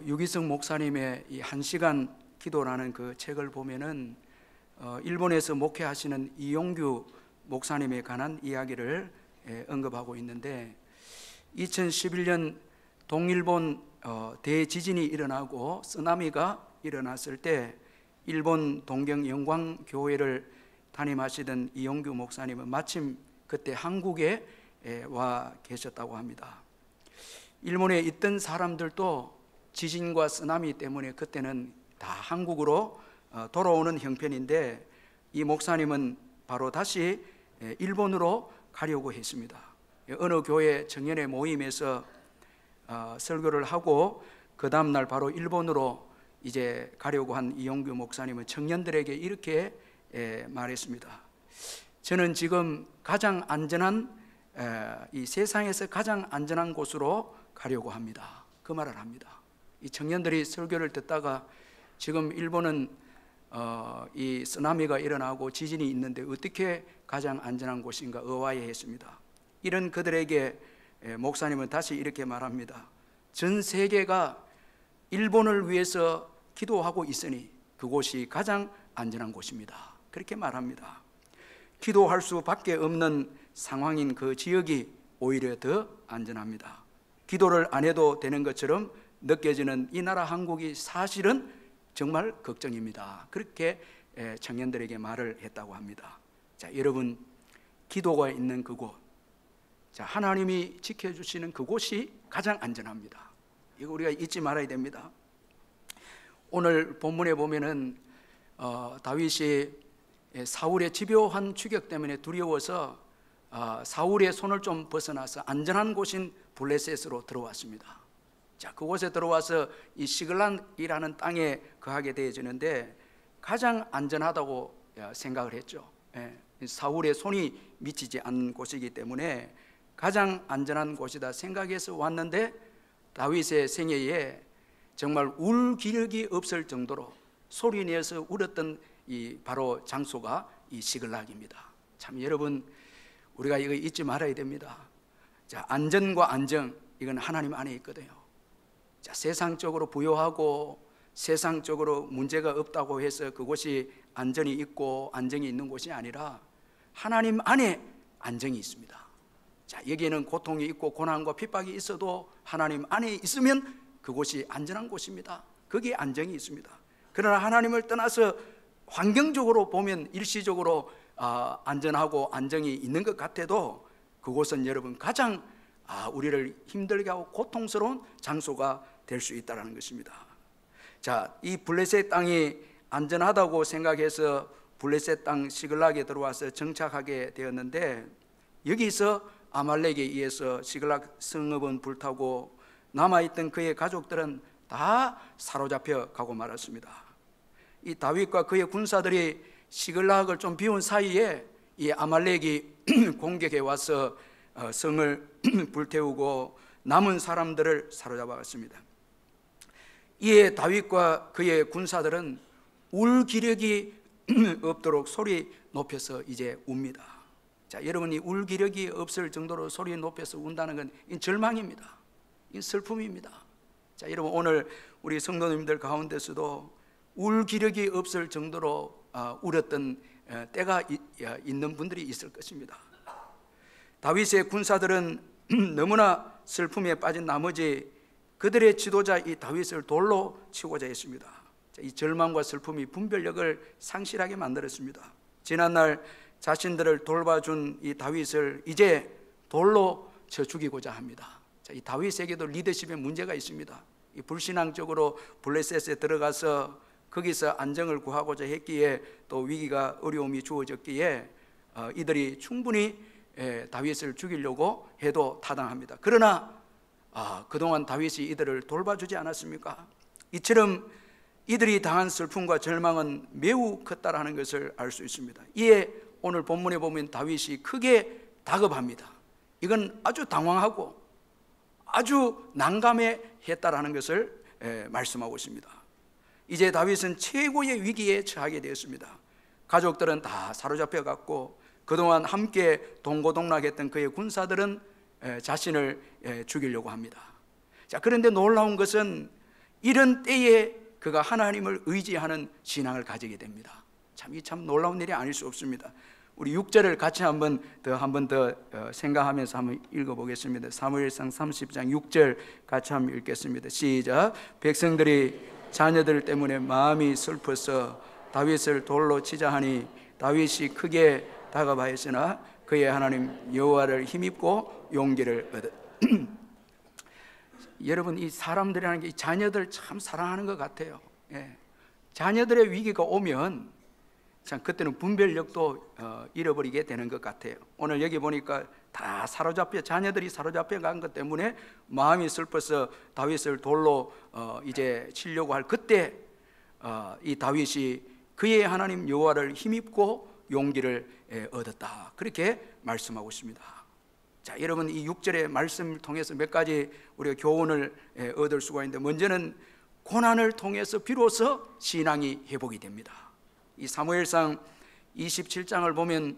유기성 목사님의 이 1시간 기도라는 그 책을 보면은 일본에서 목회하시는 이용규 목사님에 관한 이야기를 언급하고 있는데, 2011년 동일본 대지진이 일어나고 쓰나미가 일어났을 때 일본 동경 영광교회를 담임하시던 이용규 목사님은 마침 그때 한국에 와 계셨다고 합니다. 일본에 있던 사람들도 지진과 쓰나미 때문에 그때는 다 한국으로 돌아오는 형편인데, 이 목사님은 바로 다시 일본으로 가려고 했습니다. 어느 교회 청년의 모임에서 설교를 하고 그 다음날 바로 일본으로 이제 가려고 한 이용규 목사님은 청년들에게 이렇게 말했습니다. 저는 지금 가장 안전한, 이 세상에서 가장 안전한 곳으로 가려고 합니다. 그 말을 합니다. 이 청년들이 설교를 듣다가 지금 일본은 이 쓰나미가 일어나고 지진이 있는데 어떻게 가장 안전한 곳인가 의아해했습니다. 이런 그들에게 목사님은 다시 이렇게 말합니다. 전 세계가 일본을 위해서 기도하고 있으니 그곳이 가장 안전한 곳입니다. 그렇게 말합니다. 기도할 수밖에 없는 상황인 그 지역이 오히려 더 안전합니다. 기도를 안 해도 되는 것처럼 느껴지는 이 나라 한국이 사실은 정말 걱정입니다. 그렇게 청년들에게 말을 했다고 합니다. 자, 여러분, 기도가 있는 그곳, 자, 하나님이 지켜주시는 그곳이 가장 안전합니다. 이거 우리가 잊지 말아야 됩니다. 오늘 본문에 보면은 다윗이 사울의 집요한 추격 때문에 두려워서 사울의 손을 좀 벗어나서 안전한 곳인 블레셋으로 들어왔습니다. 자, 그곳에 들어와서 이 시글락이라는 땅에 거하게 되어지는데 가장 안전하다고 생각을 했죠. 사울의 손이 미치지 않는 곳이기 때문에 가장 안전한 곳이다 생각해서 왔는데, 다윗의 생애에 정말 울 기력이 없을 정도로 소리내서 울었던 이 바로 장소가 이 시글락입니다. 참 여러분, 우리가 이거 잊지 말아야 됩니다. 자, 안전과 안정, 이건 하나님 안에 있거든요. 자, 세상적으로 부유하고 세상적으로 문제가 없다고 해서 그곳이 안전이 있고 안정이 있는 곳이 아니라 하나님 안에 안정이 있습니다. 자, 여기에는 고통이 있고 고난과 핍박이 있어도 하나님 안에 있으면 그곳이 안전한 곳입니다. 거기에 안정이 있습니다. 그러나 하나님을 떠나서 환경적으로 보면 일시적으로 안전하고 안정이 있는 것 같아도 그곳은 여러분 가장 우리를 힘들게 하고 고통스러운 장소가 될 수 있다는 것입니다. 자, 이 블레셋 땅이 안전하다고 생각해서 블레셋 땅 시글락에 들어와서 정착하게 되었는데, 여기서 아말렉에 의해서 시글락 성읍은 불타고 남아있던 그의 가족들은 다 사로잡혀 가고 말았습니다. 이 다윗과 그의 군사들이 시글락을 좀 비운 사이에 이 아말렉이 공격해 와서 성을 불태우고 남은 사람들을 사로잡았습니다. 이에 다윗과 그의 군사들은 울 기력이 없도록 소리 높여서 이제 웁니다. 자, 여러분이 울 기력이 없을 정도로 소리 높여서 운다는 건 절망입니다. 슬픔입니다. 자, 여러분, 오늘 우리 성도님들 가운데서도 울 기력이 없을 정도로 울었던 때가 있는 분들이 있을 것입니다. 다윗의 군사들은 너무나 슬픔에 빠진 나머지 그들의 지도자 이 다윗을 돌로 치고자 했습니다. 자, 이 절망과 슬픔이 분별력을 상실하게 만들었습니다. 지난날 자신들을 돌봐준 이 다윗을 이제 돌로 쳐 죽이고자 합니다. 자, 이 다윗에게도 리더십에 문제가 있습니다. 이 불신앙적으로 블레셋에 들어가서 거기서 안정을 구하고자 했기에 또 위기가 어려움이 주어졌기에 이들이 충분히 다윗을 죽이려고 해도 타당합니다. 그러나 그동안 다윗이 이들을 돌봐주지 않았습니까? 이처럼 이들이 당한 슬픔과 절망은 매우 컸다라는 것을 알 수 있습니다. 이에 오늘 본문에 보면 다윗이 크게 다급합니다. 이건 아주 당황하고 아주 난감해 했다라는 것을 말씀하고 있습니다. 이제 다윗은 최고의 위기에 처하게 되었습니다. 가족들은 다 사로잡혀 갔고 그동안 함께 동고동락했던 그의 군사들은 자신을 죽이려고 합니다. 자, 그런데 놀라운 것은 이런 때에 그가 하나님을 의지하는 신앙을 가지게 됩니다. 참 놀라운 일이 아닐 수 없습니다. 우리 6절을 같이 한 번 더 생각하면서 한번 읽어보겠습니다. 사무엘상 30장 6절 같이 한번 읽겠습니다. 시작. 백성들이 자녀들 때문에 마음이 슬퍼서 다윗을 돌로 치자 하니 다윗이 크게 다가바했으나 그의 하나님 여호와를 힘입고 용기를 얻었. 여러분, 이 사람들이라는 게 자녀들 참 사랑하는 것 같아요. 예. 자녀들의 위기가 오면 참 그때는 분별력도 잃어버리게 되는 것 같아요. 오늘 여기 보니까 다 자녀들이 사로잡혀 간 것 때문에 마음이 슬퍼서 다윗을 돌로 이제 치려고 할 그때 이 다윗이 그의 하나님 여호와를 힘입고 용기를 얻었다, 그렇게 말씀하고 있습니다. 자, 여러분, 이 6절의 말씀을 통해서 몇 가지 우리가 교훈을 얻을 수가 있는데, 먼저는 고난을 통해서 비로소 신앙이 회복이 됩니다. 이 사무엘상 27장을 보면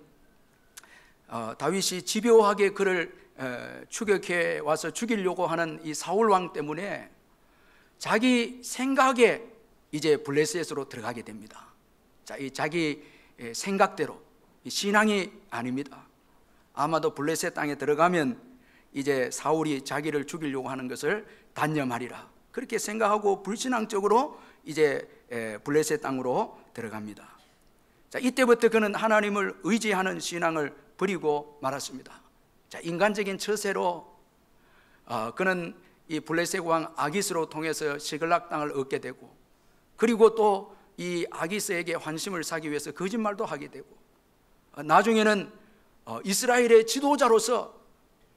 다윗이 집요하게 그를 추격해 와서 죽이려고 하는 이 사울 왕 때문에 자기 생각에 이제 블레셋으로 들어가게 됩니다. 자, 이 자기 생각대로, 신앙이 아닙니다. 아마도 블레셋 땅에 들어가면 이제 사울이 자기를 죽이려고 하는 것을 단념하리라, 그렇게 생각하고 불신앙적으로 이제 블레셋 땅으로 들어갑니다. 자, 이때부터 그는 하나님을 의지하는 신앙을 버리고 말았습니다. 자, 인간적인 처세로 그는 이 블레셋 왕 아기스로 통해서 시글락 땅을 얻게 되고, 그리고 또 이 아기스에게 환심을 사기 위해서 거짓말도 하게 되고, 나중에는 이스라엘의 지도자로서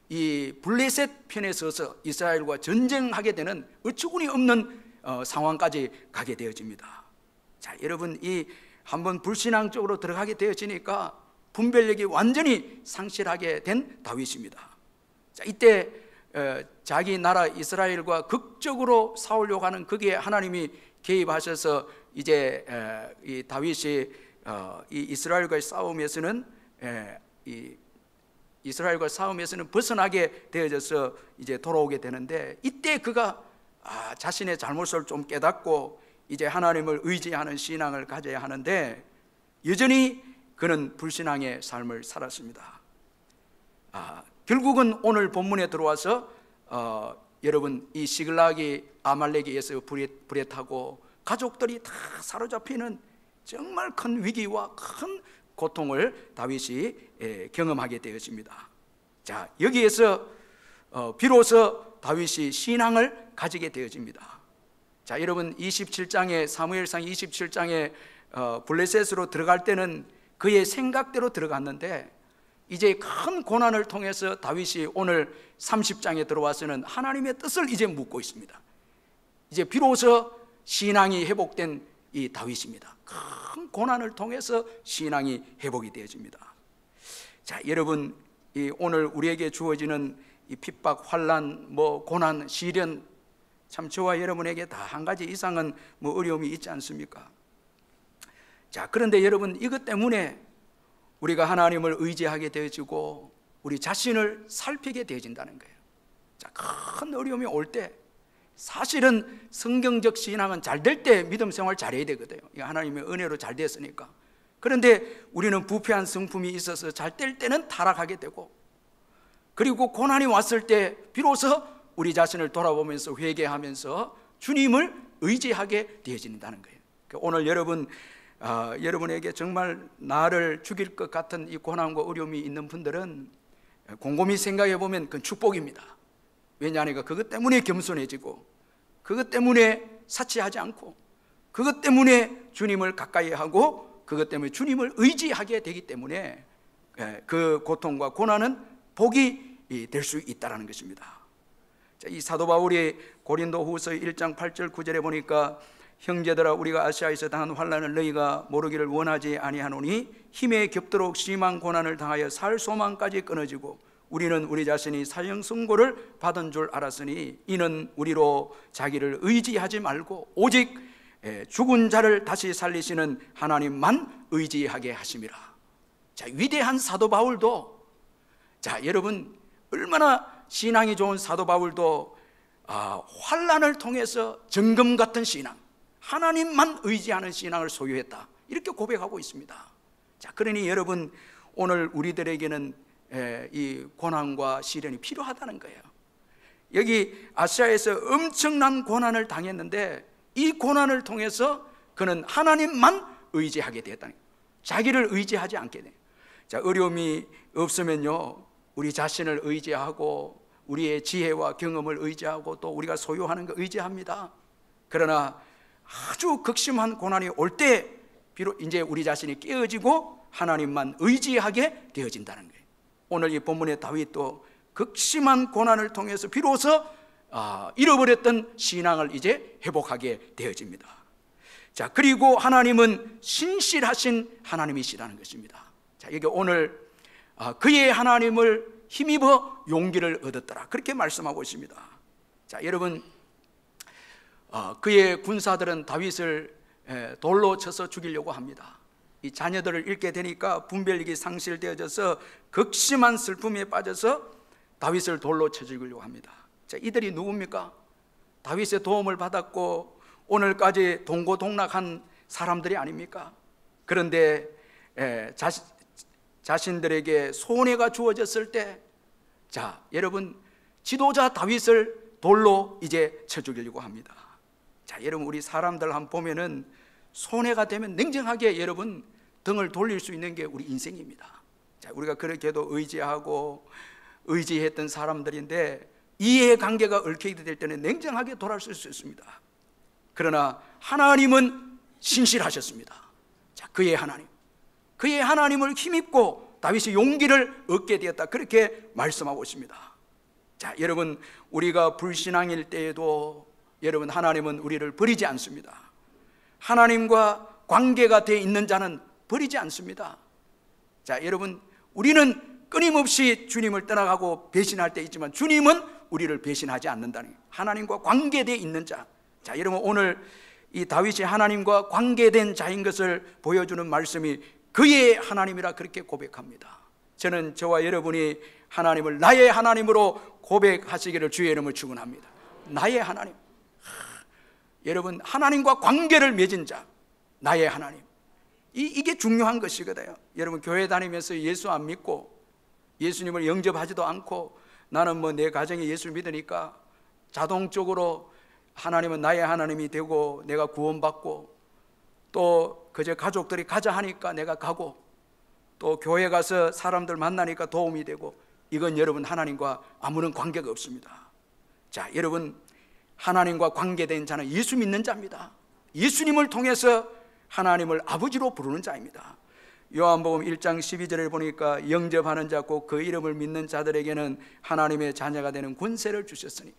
이 블레셋 편에 서서 이스라엘과 전쟁하게 되는 어처구니 없는 상황까지 가게 되어집니다. 자, 여러분, 이 한번 불신앙적으로 들어가게 되어지니까 분별력이 완전히 상실하게 된 다윗입니다. 자, 이때 자기 나라 이스라엘과 극적으로 싸우려고 하는 거기에 하나님이 개입하셔서 이제 이 다윗이 이 이스라엘과의 싸움에서는 벗어나게 되어져서 이제 돌아오게 되는데, 이때 그가 자신의 잘못을 좀 깨닫고 이제 하나님을 의지하는 신앙을 가져야 하는데, 여전히 그는 불신앙의 삶을 살았습니다. 결국은 오늘 본문에 들어와서 여러분, 이 시글락이 아말렉에 의해서 불에 타고 가족들이 다 사로잡히는 정말 큰 위기와 큰 고통을 다윗이 경험하게 되었습니다. 자, 여기에서 비로소 다윗이 신앙을 가지게 되어집니다. 자, 여러분, 27장에 사무엘상 27장에 블레셋으로 들어갈 때는 그의 생각대로 들어갔는데, 이제 큰 고난을 통해서 다윗이 오늘 30장에 들어와서는 하나님의 뜻을 이제 묻고 있습니다. 이제 비로소 신앙이 회복된 이 다윗입니다. 큰 고난을 통해서 신앙이 회복이 되어집니다. 자, 여러분, 오늘 우리에게 주어지는 이 핍박, 환난, 고난, 시련, 참 저와 여러분에게 다 한 가지 이상은 어려움이 있지 않습니까? 자, 그런데 여러분, 이것 때문에 우리가 하나님을 의지하게 되어지고 우리 자신을 살피게 되어진다는 거예요. 자, 큰 어려움이 올 때 사실은 성경적 신앙은 잘 될 때 믿음 생활 잘해야 되거든요. 하나님의 은혜로 잘 됐으니까. 그런데 우리는 부패한 성품이 있어서 잘 될 때는 타락하게 되고, 그리고 고난이 왔을 때 비로소 우리 자신을 돌아보면서 회개하면서 주님을 의지하게 되어진다는 거예요. 오늘 여러분에게 정말 나를 죽일 것 같은 이 고난과 어려움이 있는 분들은 곰곰이 생각해 보면 그건 축복입니다. 왜냐하니까 그것 때문에 겸손해지고, 그것 때문에 사치하지 않고, 그것 때문에 주님을 가까이 하고, 그것 때문에 주님을 의지하게 되기 때문에 그 고통과 고난은 복이 될 수 있다는 것입니다. 자, 이 사도 바울이 고린도후서 1장 8절 9절에 보니까, 형제들아, 우리가 아시아에서 당한 환난을 너희가 모르기를 원하지 아니하노니 힘에 겹도록 심한 고난을 당하여 살 소망까지 끊어지고, 우리는 우리 자신이 사형 선고를 받은 줄 알았으니 이는 우리로 자기를 의지하지 말고 오직 죽은 자를 다시 살리시는 하나님만 의지하게 하심이라. 자, 위대한 사도 바울도, 자, 여러분, 얼마나 신앙이 좋은 사도 바울도 환난을 통해서 정금 같은 신앙, 하나님만 의지하는 신앙을 소유했다, 이렇게 고백하고 있습니다. 자, 그러니 여러분, 오늘 우리들에게는 이 고난과 시련이 필요하다는 거예요. 여기 아시아에서 엄청난 고난을 당했는데 이 고난을 통해서 그는 하나님만 의지하게 되었다는 거예요. 자기를 의지하지 않게 돼요. 자, 어려움이 없으면요, 우리 자신을 의지하고 우리의 지혜와 경험을 의지하고 또 우리가 소유하는 거 의지합니다. 그러나 아주 극심한 고난이 올 때 비록 이제 우리 자신이 깨어지고 하나님만 의지하게 되어진다는 거예요. 오늘 이 본문의 다윗도 극심한 고난을 통해서 비로소 잃어버렸던 신앙을 이제 회복하게 되어집니다. 자, 그리고 하나님은 신실하신 하나님이시라는 것입니다. 자, 여기 오늘 그의 하나님을 힘입어 용기를 얻었더라, 그렇게 말씀하고 있습니다. 자, 여러분, 그의 군사들은 다윗을 돌로 쳐서 죽이려고 합니다. 이 자녀들을 잃게 되니까 분별력이 상실되어져서 극심한 슬픔에 빠져서 다윗을 돌로 쳐 죽이려고 합니다. 자, 이들이 누굽니까? 다윗의 도움을 받았고 오늘까지 동고동락한 사람들이 아닙니까? 그런데 자신들에게 손해가 주어졌을 때, 자, 여러분, 지도자 다윗을 돌로 이제 쳐 죽이려고 합니다. 자, 여러분, 우리 사람들 한번 보면은 손해가 되면 냉정하게 여러분 등을 돌릴 수 있는 게 우리 인생입니다. 자, 우리가 그렇게도 의지하고 의지했던 사람들인데 이해관계가 얽히게 될 때는 냉정하게 돌아설 수 있습니다. 그러나 하나님은 신실하셨습니다. 자, 그의 하나님을 힘입고 다윗이 용기를 얻게 되었다, 그렇게 말씀하고 있습니다. 자, 여러분, 우리가 불신앙일 때에도 여러분, 하나님은 우리를 버리지 않습니다. 하나님과 관계가 되어 있는 자는 버리지 않습니다. 자, 여러분, 우리는 끊임없이 주님을 떠나가고 배신할 때 있지만 주님은 우리를 배신하지 않는다는 거예요. 하나님과 관계되어 있는 자. 자, 여러분, 오늘 이 다윗이 하나님과 관계된 자인 것을 보여주는 말씀이 그의 하나님이라 그렇게 고백합니다. 저는 저와 여러분이 하나님을 나의 하나님으로 고백하시기를 주의 이름을 축원합니다. 나의 하나님. 여러분, 하나님과 관계를 맺은 자, 나의 하나님, 이게 중요한 것이거든요. 여러분, 교회 다니면서 예수 안 믿고 예수님을 영접하지도 않고 나는 뭐 내 가정에 예수 믿으니까 자동적으로 하나님은 나의 하나님이 되고 내가 구원받고 또 그저 가족들이 가자 하니까 내가 가고 또 교회 가서 사람들 만나니까 도움이 되고, 이건 여러분 하나님과 아무런 관계가 없습니다. 자, 여러분, 하나님과 관계된 자는 예수 믿는 자입니다. 예수님을 통해서 하나님을 아버지로 부르는 자입니다. 요한복음 1장 12절에 보니까 영접하는 자 곧 그 이름을 믿는 자들에게는 하나님의 자녀가 되는 권세를 주셨으니,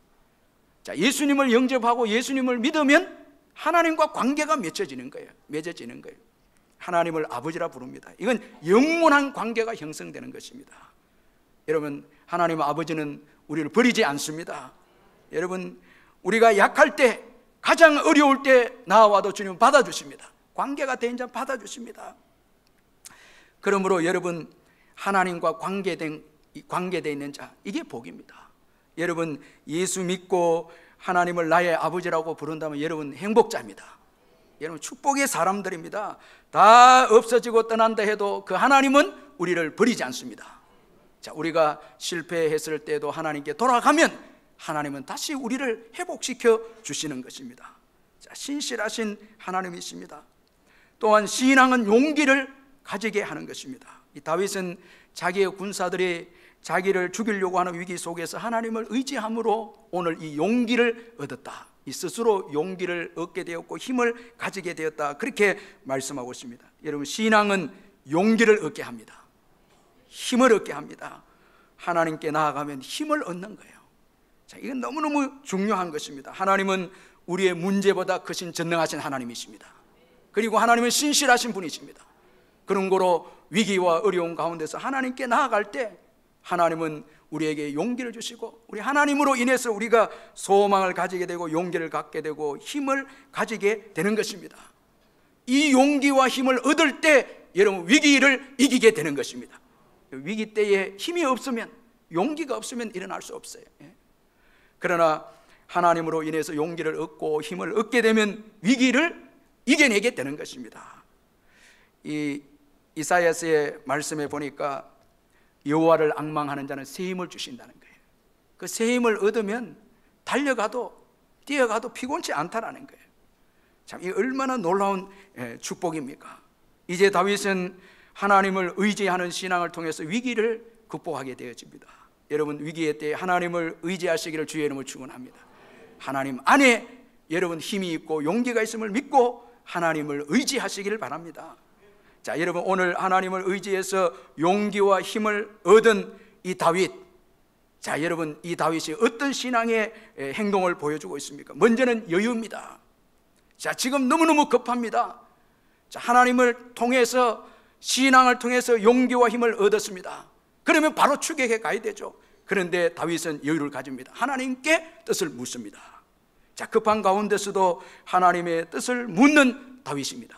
자, 예수님을 영접하고 예수님을 믿으면 하나님과 관계가 맺어지는 거예요. 하나님을 아버지라 부릅니다. 이건 영원한 관계가 형성되는 것입니다. 여러분, 하나님 아버지는 우리를 버리지 않습니다. 여러분, 우리가 약할 때, 가장 어려울 때 나와도 주님은 받아주십니다. 관계가 된 자 받아주십니다. 그러므로 여러분, 하나님과 관계되어 있는 자, 이게 복입니다. 여러분, 예수 믿고 하나님을 나의 아버지라고 부른다면 여러분 행복자입니다. 여러분, 축복의 사람들입니다. 다 없어지고 떠난다 해도 그 하나님은 우리를 버리지 않습니다. 자, 우리가 실패했을 때도 하나님께 돌아가면 하나님은 다시 우리를 회복시켜 주시는 것입니다. 자, 신실하신 하나님이십니다. 또한 신앙은 용기를 가지게 하는 것입니다. 이 다윗은 자기의 군사들이 자기를 죽이려고 하는 위기 속에서 하나님을 의지함으로 오늘 이 용기를 얻었다, 이 스스로 용기를 얻게 되었고 힘을 가지게 되었다, 그렇게 말씀하고 있습니다. 여러분, 신앙은 용기를 얻게 합니다. 힘을 얻게 합니다. 하나님께 나아가면 힘을 얻는 거예요. 자, 이건 너무너무 중요한 것입니다. 하나님은 우리의 문제보다 크신 전능하신 하나님이십니다. 그리고 하나님은 신실하신 분이십니다. 그런 거로 위기와 어려운 가운데서 하나님께 나아갈 때 하나님은 우리에게 용기를 주시고, 우리 하나님으로 인해서 우리가 소망을 가지게 되고 용기를 갖게 되고 힘을 가지게 되는 것입니다. 이 용기와 힘을 얻을 때 여러분, 위기를 이기게 되는 것입니다. 위기 때에 힘이 없으면, 용기가 없으면 일어날 수 없어요. 그러나 하나님으로 인해서 용기를 얻고 힘을 얻게 되면 위기를 이겨내게 되는 것입니다. 이 이사야서의 말씀에 보니까 여호와를 앙망하는 자는 새 힘을 주신다는 거예요. 그 새 힘을 얻으면 달려가도 뛰어가도 피곤치 않다라는 거예요. 참, 이 얼마나 놀라운 축복입니까? 이제 다윗은 하나님을 의지하는 신앙을 통해서 위기를 극복하게 되어집니다. 여러분, 위기의 때에 하나님을 의지하시기를 주의 이름으로 축원합니다. 하나님 안에 여러분 힘이 있고 용기가 있음을 믿고 하나님을 의지하시기를 바랍니다. 자, 여러분, 오늘 하나님을 의지해서 용기와 힘을 얻은 이 다윗, 자, 여러분, 이 다윗이 어떤 신앙의 행동을 보여주고 있습니까? 먼저는 여유입니다. 자, 지금 너무너무 급합니다. 자, 하나님을 통해서, 신앙을 통해서 용기와 힘을 얻었습니다. 그러면 바로 추격해 가야 되죠. 그런데 다윗은 여유를 가집니다. 하나님께 뜻을 묻습니다. 자, 급한 가운데서도 하나님의 뜻을 묻는 다윗입니다.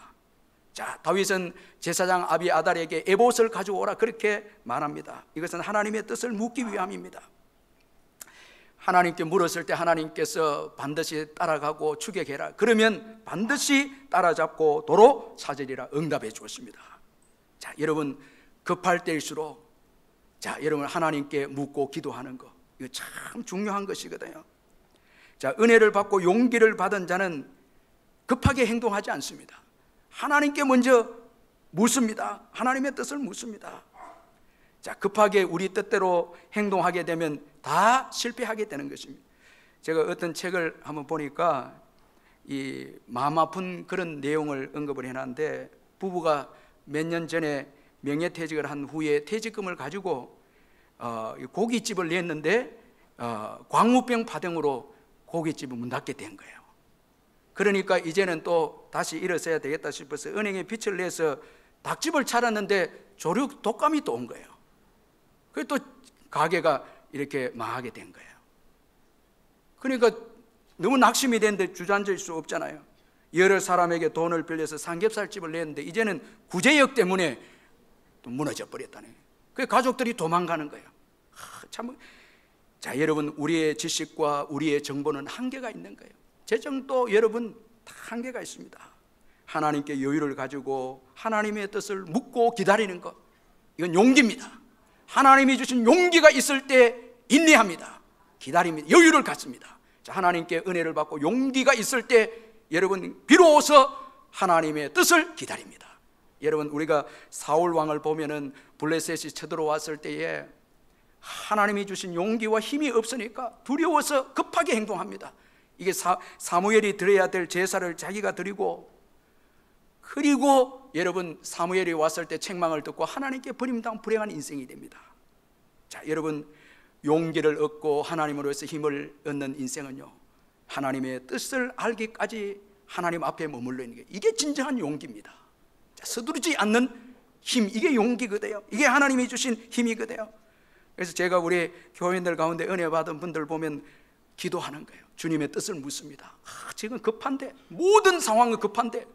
자, 다윗은 제사장 아비아달에게 에봇을 가지고 오라 그렇게 말합니다. 이것은 하나님의 뜻을 묻기 위함입니다. 하나님께 물었을 때 하나님께서 반드시 따라가고 추격해라, 그러면 반드시 따라잡고 도로 찾으리라 응답해 주었습니다. 자, 여러분, 급할 때일수록, 자, 여러분, 하나님께 묻고 기도하는 거, 이거 참 중요한 것이거든요. 자, 은혜를 받고 용기를 받은 자는 급하게 행동하지 않습니다. 하나님께 먼저 묻습니다. 하나님의 뜻을 묻습니다. 자, 급하게 우리 뜻대로 행동하게 되면 다 실패하게 되는 것입니다. 제가 어떤 책을 한번 보니까 이 마음 아픈 그런 내용을 언급을 해놨는데, 부부가 몇 년 전에 명예퇴직을 한 후에 퇴직금을 가지고 고깃집을 냈는데 광우병 파동으로 고깃집을 문 닫게 된 거예요. 그러니까 이제는 또 다시 일어서야 되겠다 싶어서 은행에 빚을 내서 닭집을 차렸는데 조류 독감이 또 온 거예요. 그래서 또 가게가 이렇게 망하게 된 거예요. 그러니까 너무 낙심이 되는데 주저앉을 수 없잖아요. 여러 사람에게 돈을 빌려서 삼겹살집을 냈는데 이제는 구제역 때문에 또 무너져 버렸다네. 그 가족들이 도망가는 거예요. 참. 자, 여러분, 우리의 지식과 우리의 정보는 한계가 있는 거예요. 재정도 여러분 다 한계가 있습니다. 하나님께 여유를 가지고 하나님의 뜻을 묻고 기다리는 것, 이건 용기입니다. 하나님이 주신 용기가 있을 때 인내합니다. 기다립니다. 여유를 갖습니다. 자, 하나님께 은혜를 받고 용기가 있을 때 여러분 비로소 하나님의 뜻을 기다립니다. 여러분, 우리가 사울 왕을 보면은 블레셋이 쳐들어왔을 때에 하나님이 주신 용기와 힘이 없으니까 두려워서 급하게 행동합니다. 이게 사무엘이 드려야 될 제사를 자기가 드리고, 그리고 여러분 사무엘이 왔을 때 책망을 듣고 하나님께 버림당한 불행한 인생이 됩니다. 자, 여러분, 용기를 얻고 하나님으로서 힘을 얻는 인생은요, 하나님의 뜻을 알기까지 하나님 앞에 머물러 있는 게, 이게 진정한 용기입니다. 자, 서두르지 않는 힘, 이게 용기거든요. 이게 하나님이 주신 힘이거든요. 그래서 제가 우리 교인들 가운데 은혜 받은 분들 보면 기도하는 거예요. 주님의 뜻을 묻습니다. 지금 급한데, 모든 상황은 급한데,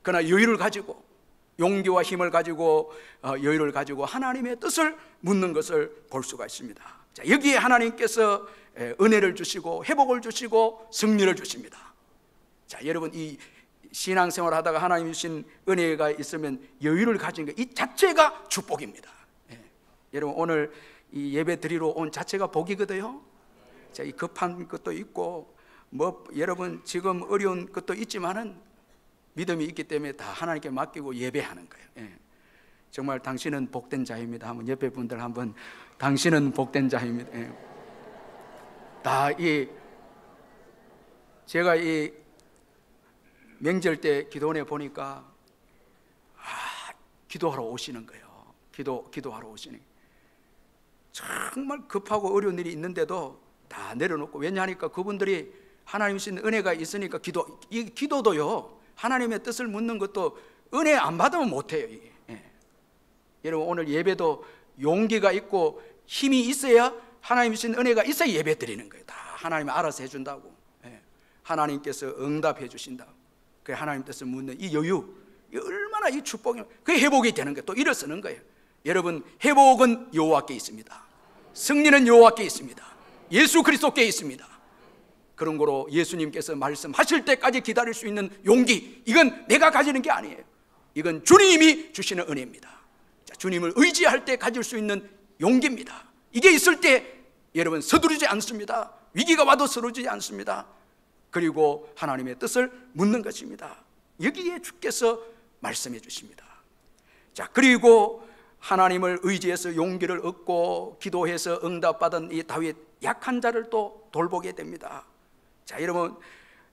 그러나 여유를 가지고, 용기와 힘을 가지고, 여유를 가지고 하나님의 뜻을 묻는 것을 볼 수가 있습니다. 자, 여기에 하나님께서 은혜를 주시고 회복을 주시고 승리를 주십니다. 자, 여러분, 이 신앙생활 하다가 하나님 주신 은혜가 있으면 여유를 가진 것, 이 자체가 축복입니다. 여러분, 오늘 이 예배 드리러 온 자체가 복이거든요. 자, 이 급한 것도 있고 뭐 여러분 지금 어려운 것도 있지만은 믿음이 있기 때문에 다 하나님께 맡기고 예배하는 거예요. 정말 당신은 복된 자입니다. 한번 옆에 분들 한번, 당신은 복된 자입니다. 다 제가 이 명절 때 기도원에 보니까 기도하러 오시는 거예요. 기도하러 오시는 거예요. 정말 급하고 어려운 일이 있는데도 다 내려놓고, 왜냐하니까 그분들이 하나님 주신 은혜가 있으니까 이 기도도요, 하나님의 뜻을 묻는 것도 은혜 안 받으면 못해요. 이게. 여러분, 오늘 예배도 용기가 있고 힘이 있어야, 하나님 주신 은혜가 있어야 예배 드리는 거예요. 다 하나님이 알아서 해준다고. 하나님께서 응답해 주신다고. 그 하나님 뜻을 묻는 이 여유, 이 얼마나 이 축복이, 그게 회복이 되는 거예요. 또 일어서는 거예요. 여러분, 회복은 여호와께 있습니다. 승리는 여호와께 있습니다. 예수 그리스도께 있습니다. 그런 거로 예수님께서 말씀하실 때까지 기다릴 수 있는 용기, 이건 내가 가지는 게 아니에요. 이건 주님이 주시는 은혜입니다. 자, 주님을 의지할 때 가질 수 있는 용기입니다. 이게 있을 때 여러분 서두르지 않습니다. 위기가 와도 서두르지 않습니다. 그리고 하나님의 뜻을 묻는 것입니다. 여기에 주께서 말씀해 주십니다. 자, 그리고 하나님을 의지해서 용기를 얻고 기도해서 응답받은 이 다윗, 약한 자를 또 돌보게 됩니다. 자, 여러분,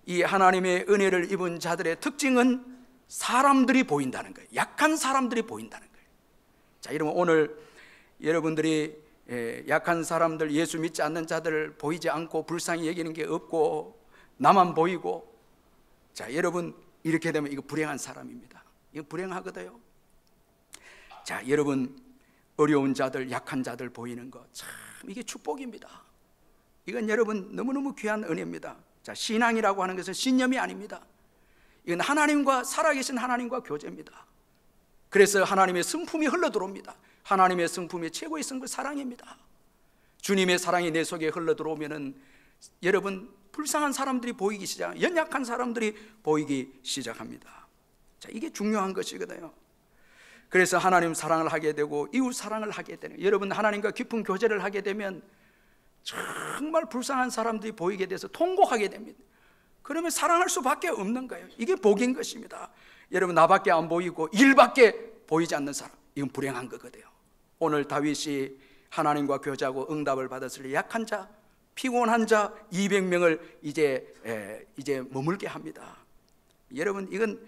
이 하나님의 은혜를 입은 자들의 특징은 사람들이 보인다는 거예요. 약한 사람들이 보인다는 거예요. 자, 여러분, 오늘 여러분들이 약한 사람들, 예수 믿지 않는 자들 보이지 않고 불쌍히 여기는 게 없고 나만 보이고, 자, 여러분, 이렇게 되면 이거 불행한 사람입니다. 이거 불행하거든요. 자, 여러분, 어려운 자들, 약한 자들 보이는 것, 참 이게 축복입니다. 이건 여러분 너무너무 귀한 은혜입니다. 자, 신앙이라고 하는 것은 신념이 아닙니다. 이건 하나님과, 살아계신 하나님과 교제입니다. 그래서 하나님의 성품이 흘러들어옵니다. 하나님의 성품의 최고의 성품, 사랑입니다. 주님의 사랑이 내 속에 흘러들어오면은 여러분, 불쌍한 사람들이 보이기 시작, 연약한 사람들이 보이기 시작합니다. 자, 이게 중요한 것이거든요. 그래서 하나님 사랑을 하게 되고 이웃 사랑을 하게 되는, 여러분 하나님과 깊은 교제를 하게 되면 정말 불쌍한 사람들이 보이게 돼서 통곡하게 됩니다. 그러면 사랑할 수밖에 없는 거예요. 이게 복인 것입니다. 여러분, 나밖에 안 보이고 일밖에 보이지 않는 사람, 이건 불행한 거거든요. 오늘 다윗이 하나님과 교제하고 응답을 받았을 때 약한 자, 피곤한 자 200명을 이제 머물게 합니다. 여러분, 이건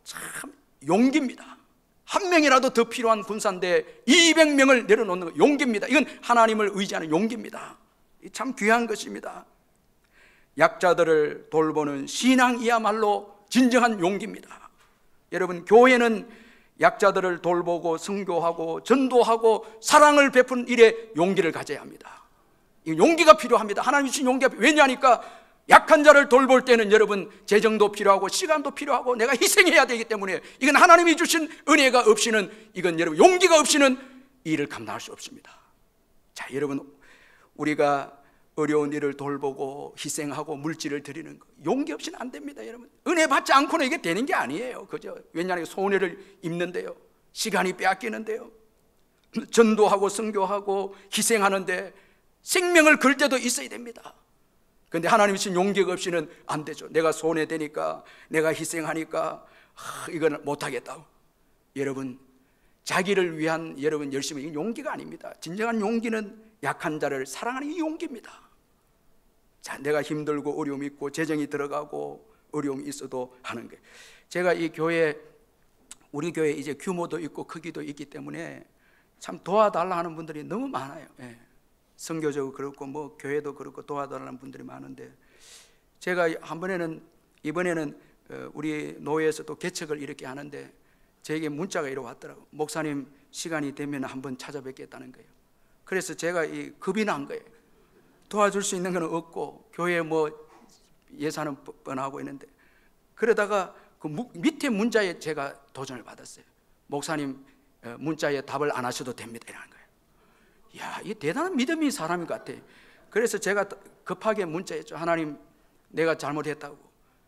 참 용기입니다. 한 명이라도 더 필요한 군사인데 200명을 내려놓는 거 용기입니다. 이건 하나님을 의지하는 용기입니다. 참 귀한 것입니다. 약자들을 돌보는 신앙이야말로 진정한 용기입니다. 여러분, 교회는 약자들을 돌보고 선교하고 전도하고 사랑을 베푸는 일에 용기를 가져야 합니다. 이 용기가 필요합니다. 하나님이 주신 용기가 필요합니다. 왜냐하니까 약한 자를 돌볼 때는 여러분 재정도 필요하고 시간도 필요하고 내가 희생해야 되기 때문에, 이건 하나님이 주신 은혜가 없이는, 이건 여러분 용기가 없이는 이 일을 감당할 수 없습니다. 자, 여러분, 우리가 어려운 일을 돌보고 희생하고 물질을 드리는 거 용기 없이는 안 됩니다. 여러분, 은혜 받지 않고는 이게 되는 게 아니에요. 그죠? 왜냐하면 손해를 입는데요, 시간이 빼앗기는데요, 전도하고 선교하고 희생하는데 생명을 걸 때도 있어야 됩니다. 그런데 하나님이 주신 용기가 없이는 안 되죠. 내가 손해되니까, 내가 희생하니까 이건 못하겠다고. 여러분, 자기를 위한 여러분 열심히, 이건 용기가 아닙니다. 진정한 용기는 약한 자를 사랑하는 이 용기입니다. 자, 내가 힘들고 어려움이 있고 재정이 들어가고 어려움이 있어도 하는 거예요. 제가 이 교회, 우리 교회 이제 규모도 있고 크기도 있기 때문에 참 도와달라 하는 분들이 너무 많아요. 예. 선교적으로 그렇고 뭐 교회도 그렇고 도와달라는 분들이 많은데, 제가 이번에는 우리 노회에서 또 개척을 이렇게 하는데 저에게 문자가 이렇게 왔더라고요. 목사님, 시간이 되면 한번 찾아뵙겠다는 거예요. 그래서 제가 겁이 난 거예요. 도와줄 수 있는 건 없고 교회 뭐 예산은 뻔하고 있는데, 그러다가 그 밑에 문자에 제가 도전을 받았어요. 목사님, 문자에 답을 안 하셔도 됩니다, 이라는 거예요. 이야, 이 대단한 믿음이 사람인 것 같아. 그래서 제가 급하게 문자했죠. 하나님, 내가 잘못했다고,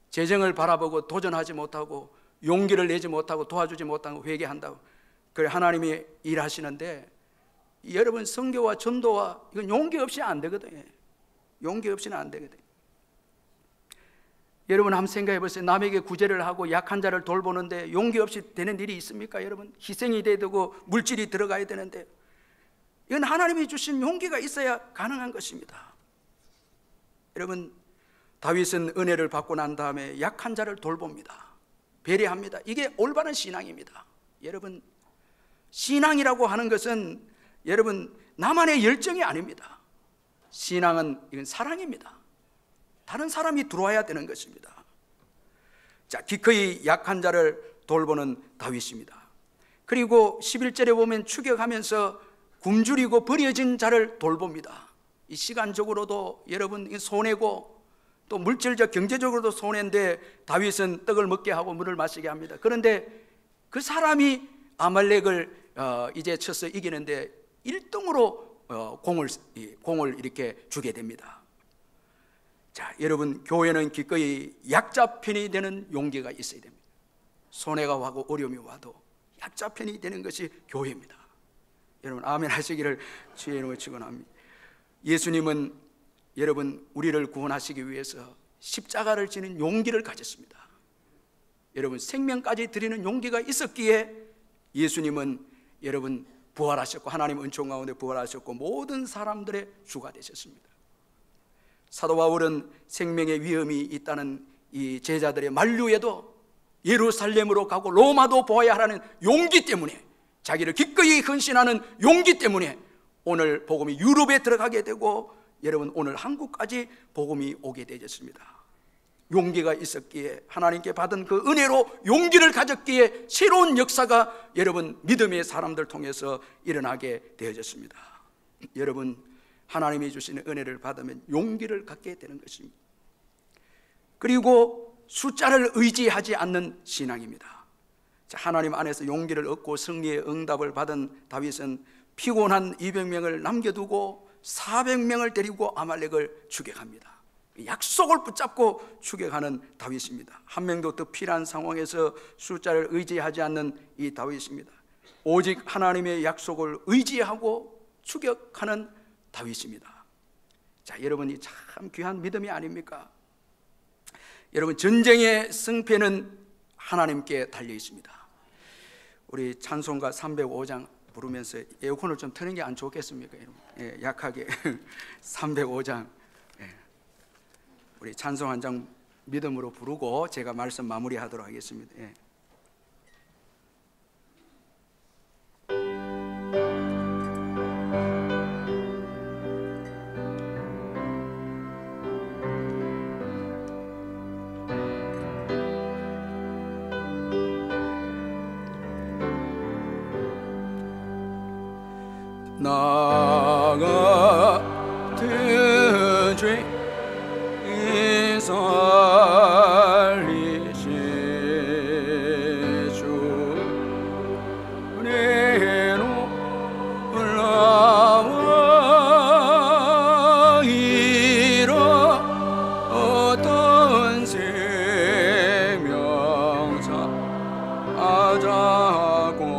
재정을 바라보고 도전하지 못하고 용기를 내지 못하고 도와주지 못하고 회개한다고. 그래, 하나님이 일하시는데 여러분, 선교와 전도와 이건 용기 없이 안 되거든요. 용기 없이는 안 되거든요. 여러분, 한번 생각해 보세요. 남에게 구제를 하고 약한 자를 돌보는데 용기 없이 되는 일이 있습니까? 여러분, 희생이 돼야 되고 물질이 들어가야 되는데, 이건 하나님이 주신 용기가 있어야 가능한 것입니다. 여러분, 다윗은 은혜를 받고 난 다음에 약한 자를 돌봅니다. 배려합니다. 이게 올바른 신앙입니다. 여러분, 신앙이라고 하는 것은 여러분 나만의 열정이 아닙니다. 신앙은 이건 사랑입니다. 다른 사람이 들어와야 되는 것입니다. 자, 기꺼이 약한 자를 돌보는 다윗입니다. 그리고 11절에 보면 추격하면서 굶주리고 버려진 자를 돌봅니다. 이 시간적으로도 여러분 손해고 또 물질적 경제적으로도 손해인데 다윗은 떡을 먹게 하고 물을 마시게 합니다. 그런데 그 사람이 아말렉을 이제 쳐서 이기는데 1등으로 공을 이렇게 주게 됩니다. 자, 여러분, 교회는 기꺼이 약자 편이 되는 용기가 있어야 됩니다. 손해가 와고 어려움이 와도 약자 편이 되는 것이 교회입니다. 여러분, 아멘 하시기를 주의 이름으로 축원합니다. 예수님은 여러분, 우리를 구원하시기 위해서 십자가를 지는 용기를 가졌습니다. 여러분, 생명까지 드리는 용기가 있었기에 예수님은 여러분 부활하셨고, 하나님 은총 가운데 부활하셨고, 모든 사람들의 주가 되셨습니다. 사도 바울은 생명의 위험이 있다는 이 제자들의 만류에도 예루살렘으로 가고 로마도 보아야 하는 용기 때문에, 자기를 기꺼이 헌신하는 용기 때문에 오늘 복음이 유럽에 들어가게 되고, 여러분 오늘 한국까지 복음이 오게 되었습니다. 용기가 있었기에, 하나님께 받은 그 은혜로 용기를 가졌기에 새로운 역사가 여러분 믿음의 사람들 통해서 일어나게 되어졌습니다. 여러분, 하나님이 주시는 은혜를 받으면 용기를 갖게 되는 것입니다. 그리고 숫자를 의지하지 않는 신앙입니다. 자, 하나님 안에서 용기를 얻고 승리의 응답을 받은 다윗은 피곤한 200명을 남겨두고 400명을 데리고 아말렉을 추격합니다. 약속을 붙잡고 추격하는 다윗입니다. 한 명도 더 필요한 상황에서 숫자를 의지하지 않는 이 다윗입니다. 오직 하나님의 약속을 의지하고 추격하는 다윗입니다. 자, 여러분이 참 귀한 믿음이 아닙니까? 여러분, 전쟁의 승패는 하나님께 달려 있습니다. 우리 찬송가 305장 부르면서 에어컨을 좀 트는 게 안 좋겠습니까? 예, 약하게 305장 우리 찬송 한 장 믿음으로 부르고 제가 말씀 마무리하도록 하겠습니다. 예. 나 같은 죄 살리신 주 은혜로 올라와이라 어떤 생명사 아자고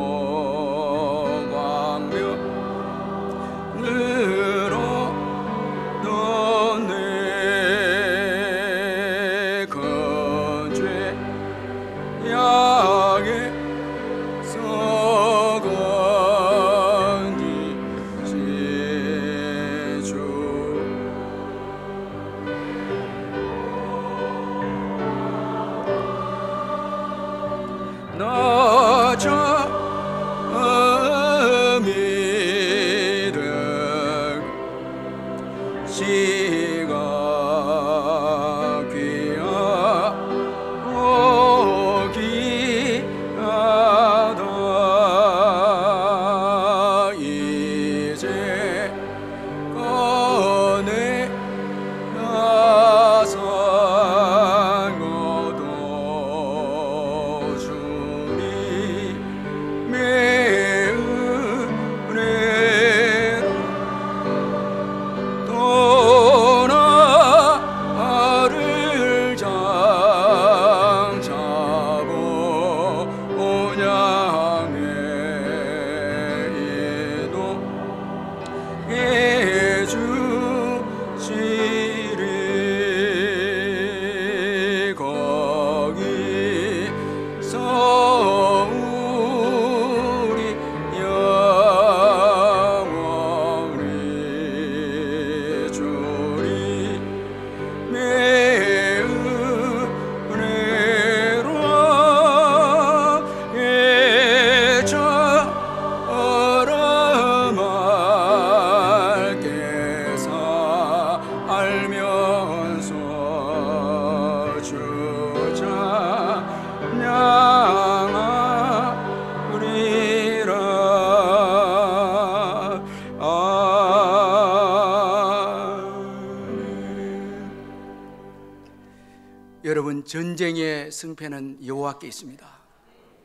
여러분, 전쟁의 승패는 여호와께 있습니다.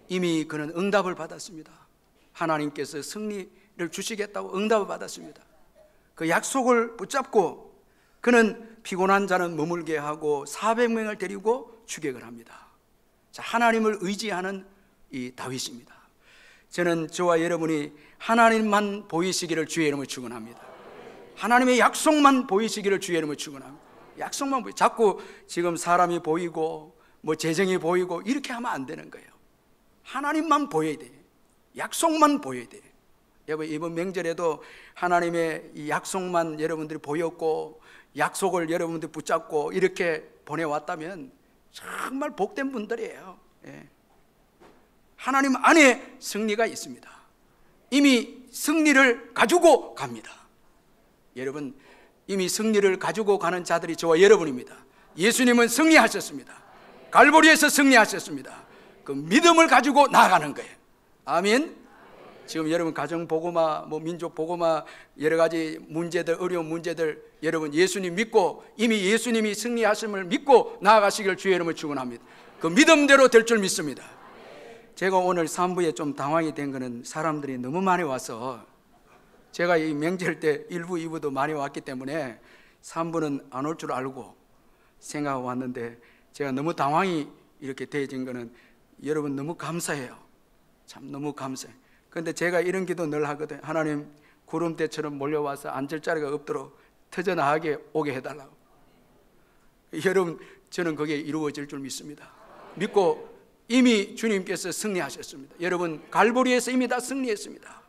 이미 그는 응답을 받았습니다. 하나님께서 승리를 주시겠다고 응답을 받았습니다. 그 약속을 붙잡고 그는 피곤한 자는 머물게 하고 400명을 데리고 추격을 합니다. 자, 하나님을 의지하는 이 다윗입니다. 저는 저와 여러분이 하나님만 보이시기를 주의 이름으로 축원합니다. 하나님의 약속만 보이시기를 주의 이름으로 축원합니다. 약속만 보이. 자꾸 지금 사람이 보이고 뭐 재정이 보이고 이렇게 하면 안 되는 거예요. 하나님만 보여야 돼. 약속만 보여야 돼. 여러분, 이번 명절에도 하나님의 이 약속만 여러분들이 보였고 약속을 여러분들이 붙잡고 이렇게 보내왔다면 정말 복된 분들이에요. 예. 하나님 안에 승리가 있습니다. 이미 승리를 가지고 갑니다. 여러분, 이미 승리를 가지고 가는 자들이 저와 여러분입니다. 예수님은 승리하셨습니다. 갈보리에서 승리하셨습니다. 그 믿음을 가지고 나아가는 거예요. 아멘. 지금 여러분 가정 복음화, 뭐 민족 복음화, 여러 가지 문제들, 어려운 문제들, 여러분 예수님 믿고 이미 예수님이 승리하심을 믿고 나아가시길 주의 이름으로 축원합니다. 그 믿음대로 될 줄 믿습니다. 제가 오늘 3부에 좀 당황이 된 거는 사람들이 너무 많이 와서, 제가 이 명절 때 1부, 2부도 많이 왔기 때문에 3부는 안 올 줄 알고 생각하고 왔는데, 제가 너무 당황이 이렇게 되어진 거는 여러분 너무 감사해요. 참 너무 감사해요. 그런데 제가 이런 기도 늘 하거든요. 하나님, 구름대처럼 몰려와서 앉을 자리가 없도록 터져나가게 오게 해달라고. 여러분, 저는 그게 이루어질 줄 믿습니다. 믿고 이미 주님께서 승리하셨습니다. 여러분, 갈보리에서 이미 다 승리했습니다.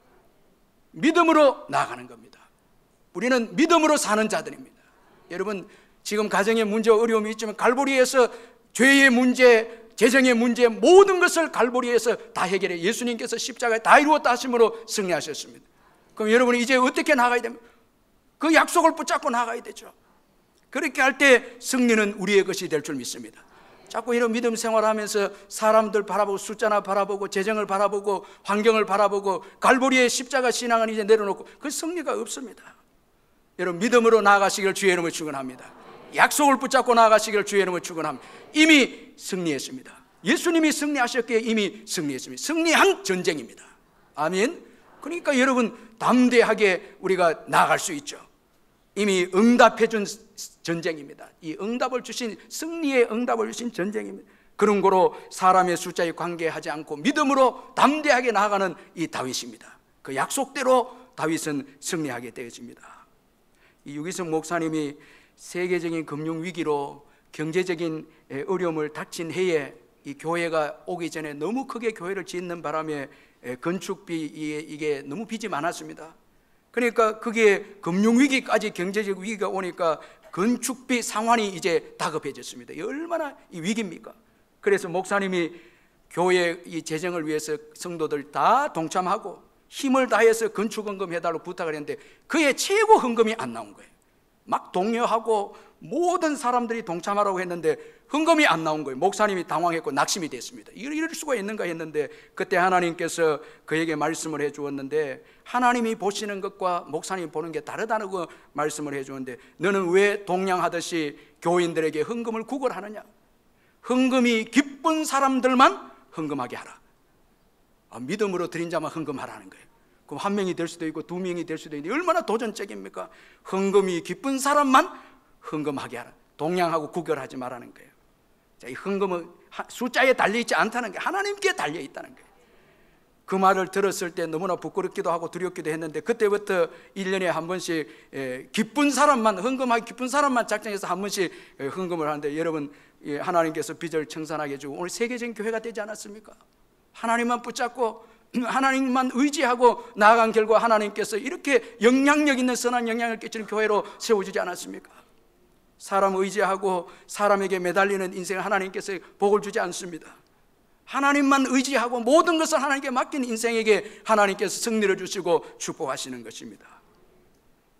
믿음으로 나아가는 겁니다. 우리는 믿음으로 사는 자들입니다. 여러분, 지금 가정에 문제, 어려움이 있지만 갈보리에서 죄의 문제, 재정의 문제, 모든 것을 갈보리에서 다 해결해 예수님께서 십자가에 다 이루었다 하심으로 승리하셨습니다. 그럼 여러분이 이제 어떻게 나가야 됩니까? 그 약속을 붙잡고 나가야 되죠. 그렇게 할 때 승리는 우리의 것이 될 줄 믿습니다. 자꾸 이런 믿음 생활하면서 사람들 바라보고 숫자나 바라보고 재정을 바라보고 환경을 바라보고 갈보리의 십자가 신앙은 이제 내려놓고 그 승리가 없습니다. 여러분, 믿음으로 나아가시길 주의 이름으로 축원합니다. 약속을 붙잡고 나아가시길 주의 이름으로 축원합니다. 이미 승리했습니다. 예수님이 승리하셨기에 이미 승리했습니다. 승리한 전쟁입니다. 아멘. 그러니까 여러분, 담대하게 우리가 나아갈 수 있죠. 이미 응답해 준 전쟁입니다. 이 응답을 주신, 승리의 응답을 주신 전쟁입니다. 그런 거로 사람의 숫자에 관계하지 않고 믿음으로 담대하게 나아가는 이 다윗입니다. 그 약속대로 다윗은 승리하게 되어집니다. 이 유기성 목사님이 세계적인 금융위기로 경제적인 어려움을 닥친 해에 이 교회가 오기 전에 너무 크게 교회를 짓는 바람에 건축비 이게 너무 빚이 많았습니다. 그러니까 그게 금융위기까지 경제적 위기가 오니까 건축비 상환이 이제 다급해졌습니다. 이 얼마나 이 위기입니까? 그래서 목사님이 교회 이 재정을 위해서 성도들 다 동참하고 힘을 다해서 건축헌금 해달라고 부탁을 했는데 그의 최고 헌금이 안 나온 거예요. 막 독려하고 모든 사람들이 동참하라고 했는데 헌금이 안 나온 거예요. 목사님이 당황했고 낙심이 됐습니다. 이럴 수가 있는가 했는데 그때 하나님께서 그에게 말씀을 해 주었는데, 하나님이 보시는 것과 목사님이 보는 게 다르다고 말씀을 해 주었는데, 너는 왜 동양하듯이 교인들에게 헌금을 구걸하느냐? 헌금이 기쁜 사람들만 헌금하게 하라. 믿음으로 드린 자만 헌금하라는 거예요. 그럼 한 명이 될 수도 있고 두 명이 될 수도 있는데 얼마나 도전적입니까? 헌금이 기쁜 사람만 헌금하게 하라. 동양하고 구별하지 말라는 거예요. 자, 이 헌금은 숫자에 달려있지 않다는 게 하나님께 달려있다는 거예요. 그 말을 들었을 때 너무나 부끄럽기도 하고 두렵기도 했는데, 그때부터 1년에 한 번씩 기쁜 사람만, 헌금하기 기쁜 사람만 작정해서 한 번씩 헌금을 하는데, 여러분, 하나님께서 빚을 청산하게 해주고 오늘 세계적인 교회가 되지 않았습니까? 하나님만 붙잡고 하나님만 의지하고 나아간 결과 하나님께서 이렇게 영향력 있는 선한 영향을 끼치는 교회로 세워주지 않았습니까? 사람 의지하고 사람에게 매달리는 인생을 하나님께서 복을 주지 않습니다. 하나님만 의지하고 모든 것을 하나님께 맡긴 인생에게 하나님께서 승리를 주시고 축복하시는 것입니다.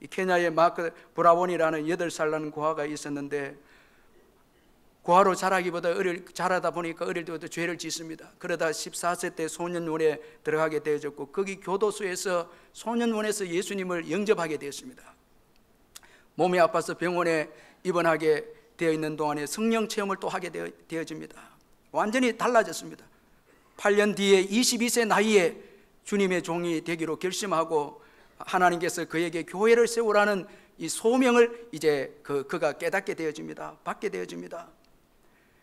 이 케냐의 마크 브라본이라는 8살 나는 고아가 있었는데, 고아로 자라다 보니까 어릴 때부터 죄를 짓습니다. 그러다 14세 때 소년원에 들어가게 되어졌고, 거기 교도소에서 소년원에서 예수님을 영접하게 되었습니다. 몸이 아파서 병원에 입원하게 되어 있는 동안에 성령 체험을 또 하게 되어집니다. 완전히 달라졌습니다. 8년 뒤에 22세 나이에 주님의 종이 되기로 결심하고 하나님께서 그에게 교회를 세우라는 이 소명을 이제 그가 깨닫게 되어집니다. 받게 되어집니다.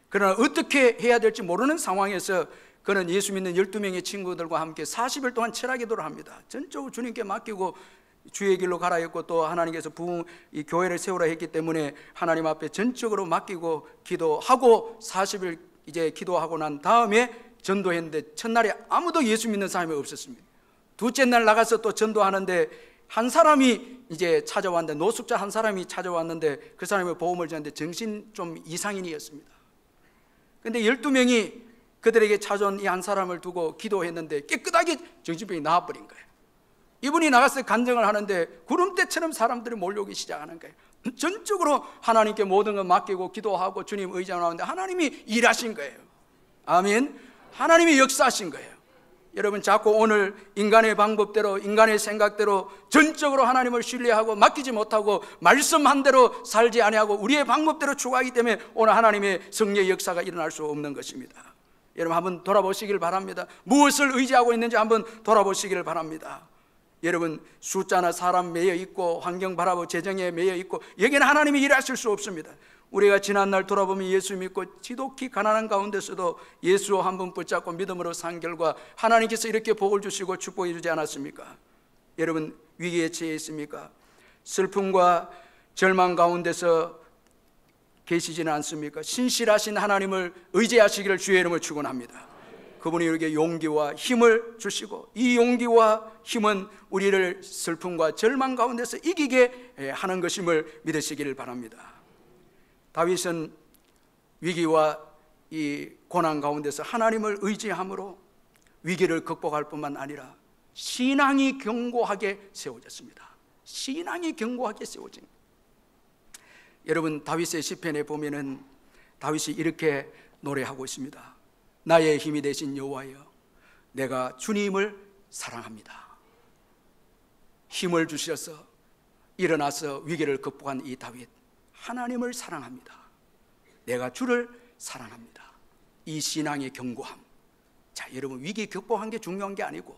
그러나 어떻게 해야 될지 모르는 상황에서 그는 예수 믿는 12명의 친구들과 함께 40일 동안 철학기도를 합니다. 전적으로 주님께 맡기고 주의 길로 가라 했고, 또 하나님께서 이 교회를 세우라 했기 때문에 하나님 앞에 전적으로 맡기고 기도하고 40일 이제 기도하고 난 다음에 전도했는데, 첫날에 아무도 예수 믿는 사람이 없었습니다. 둘째 날 나가서 또 전도하는데 한 사람이 이제 찾아왔는데, 노숙자 한 사람이 찾아왔는데 그 사람이 복음을 전했는데 정신 좀 이상인이었습니다. 근데 12명이 그들에게 찾아온 이 한 사람을 두고 기도했는데 깨끗하게 정신병이 나아버린 거예요. 이분이 나가서 간증을 하는데 구름대처럼 사람들이 몰려오기 시작하는 거예요. 전적으로 하나님께 모든 걸 맡기고 기도하고 주님 의지하는데 하나님이 일하신 거예요. 아멘. 하나님이 역사하신 거예요. 여러분, 자꾸 오늘 인간의 방법대로, 인간의 생각대로 전적으로 하나님을 신뢰하고 맡기지 못하고 말씀한 대로 살지 아니하고 우리의 방법대로 추구하기 때문에 오늘 하나님의 성령의 역사가 일어날 수 없는 것입니다. 여러분, 한번 돌아보시길 바랍니다. 무엇을 의지하고 있는지 한번 돌아보시길 바랍니다. 여러분, 숫자나 사람 매여 있고 환경 바라보고 재정에 매여 있고 여기는 하나님이 일하실 수 없습니다. 우리가 지난날 돌아보면 예수 믿고 지독히 가난한 가운데서도 예수 한 분 붙잡고 믿음으로 산 결과 하나님께서 이렇게 복을 주시고 축복해 주지 않았습니까? 여러분, 위기에 처해 있습니까? 슬픔과 절망 가운데서 계시지는 않습니까? 신실하신 하나님을 의지하시기를 주의 이름으로 축원합니다. 그분이 우리에게 용기와 힘을 주시고 이 용기와 힘은 우리를 슬픔과 절망 가운데서 이기게 하는 것임을 믿으시기를 바랍니다. 다윗은 위기와 이 고난 가운데서 하나님을 의지함으로 위기를 극복할 뿐만 아니라 신앙이 견고하게 세워졌습니다. 신앙이 견고하게 세워진 거예요. 여러분, 다윗의 시편에 보면은 다윗이 이렇게 노래하고 있습니다. 나의 힘이 되신 여호와여, 내가 주님을 사랑합니다. 힘을 주셔서 일어나서 위기를 극복한 이 다윗, 하나님을 사랑합니다. 내가 주를 사랑합니다. 이 신앙의 견고함. 자, 여러분, 위기 극복한 게 중요한 게 아니고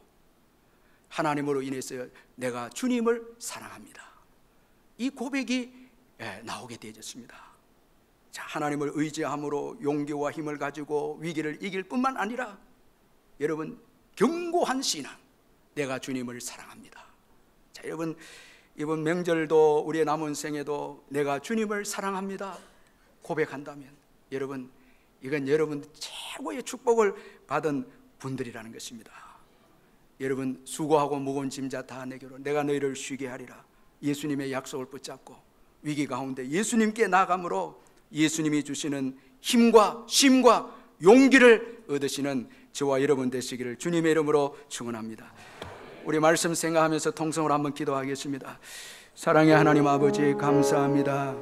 하나님으로 인해서 내가 주님을 사랑합니다. 이 고백이 나오게 되어졌습니다. 자, 하나님을 의지함으로 용기와 힘을 가지고 위기를 이길 뿐만 아니라 여러분, 견고한 신앙, 내가 주님을 사랑합니다. 자, 여러분, 이번 명절도 우리의 남은 생에도 내가 주님을 사랑합니다 고백한다면 여러분, 이건 여러분 최고의 축복을 받은 분들이라는 것입니다. 여러분, 수고하고 무거운 짐자 다 내게로, 내가 너희를 쉬게 하리라. 예수님의 약속을 붙잡고 위기 가운데 예수님께 나아감으로 예수님이 주시는 힘과 쉼과 용기를 얻으시는 저와 여러분 되시기를 주님의 이름으로 축원합니다. 우리 말씀 생각하면서 통성으로 한번 기도하겠습니다. 사랑의 하나님 아버지, 감사합니다.